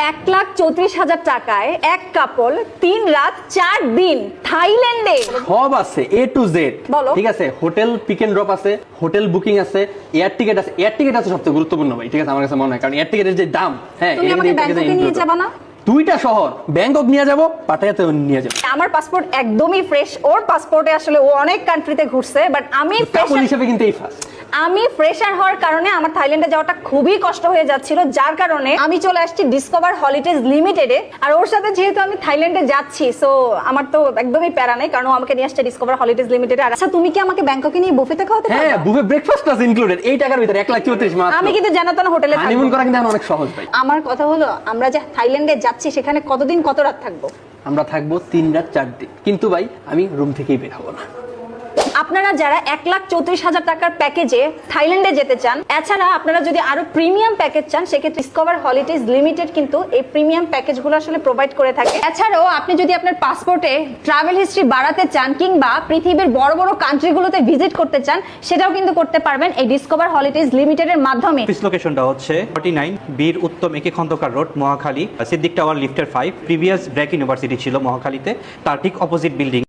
1,34,000 টাকায় এক কাপল 3 রাত 4 দিন থাইল্যান্ডে। সব আছে A to Z। বলো। ঠিক আছে, হোটেল পিক এন্ড ড্রপ আছে, হোটেল বুকিং আছে, এয়ার টিকেট আছে। এয়ার টিকেট আছে সবচেয়ে গুরুত্বপূর্ণ ভাই, ঠিক আছে আমার কাছে মনে হয়, কারণ এয়ার টিকেটের যে দাম, হ্যাঁ তুমি আমাকে ব্যাংককে নিয়ে যাবা না? দুইটা শহর ব্যাংকক নিয়ে যাব, পাটায়াতে নিয়ে যাব। আমার পাসপোর্ট একদমই ফ্রেশ, ওর পাসপোর্টে আসলে ও অনেক কান্ট্রিতে ঘুরছে, বাট আমি কাপল হিসেবে কিন্তু এই ফার্স্ট। আমি ফ্রেশার হওয়ার কারণে আমার থাইল্যান্ডে যাওয়াটা খুবই কষ্ট হয়ে যাচ্ছিল, যার কারণে আমি চলে আসছি ডিসকভার হলিডেজ লিমিটেডে। আর ওর সাথে যেহেতু আমি থাইল্যান্ডে যাচ্ছি, সো আমার তো একদমই প্যারা নেই, কারণ ও আমাকে নিয়ে আসছে ডিসকভার হলিডেজ লিমিটেডে। আচ্ছা, তুমি কি আমাকে ব্যাংককে নিয়ে বুফেতে খাওয়াতে পারবে? হ্যাঁ, বুফে ব্রেকফাস্ট আছে ইনক্লুডেড। এই টাকার ভিতরে 1,34,000 মাত্র। আমি কিন্তু জানাতো না হোটেলে থাকবো। হানিমুন করা কিন্তু এখন অনেক সহজ ভাই। আমার কথা হলো, আমরা যে থাইল্যান্ডে যাচ্ছি সেখানে কতদিন কত রাত থাকবো? আমরা থাকবো 3 রাত 4 দিন, কিন্তু ভাই আমি রুম থেকেই বের হবো না। আপনারা যারা 1,34,000 টাকার প্যাকেজে থাইল্যান্ডে যেতে চান, এছাড়া আপনারা যদি আরো প্রিমিয়াম প্যাকেজ চান, সেক্ষেত্রে ডিসকভার হলিডেজ লিমিটেড কিন্তু এই প্রিমিয়াম প্যাকেজগুলো আসলে প্রোভাইড করে থাকে। এছাড়াও আপনি যদি আপনার পাসপোর্টে ট্রাভেল হিস্ট্রি বাড়াতে চান কিংবা পৃথিবীর বড় বড় কান্ট্রিগুলোতে ভিজিট করতে চান, সেটাও কিন্তু করতে পারবেন এই ডিসকভার হলিডেজ লিমিটেডের মাধ্যমে। অফিস লোকেশনটা হচ্ছে 49 বীর উত্তম একে খন্দকার রোড, মহাখালী, সিদ্দিক টাওয়ার লিফটের 5। প্রিভিয়াস ব্র্যাক ইউনিভার্সিটি ছিল মহাখালীতে, তার ঠিক অপোজিট বিল্ডিং।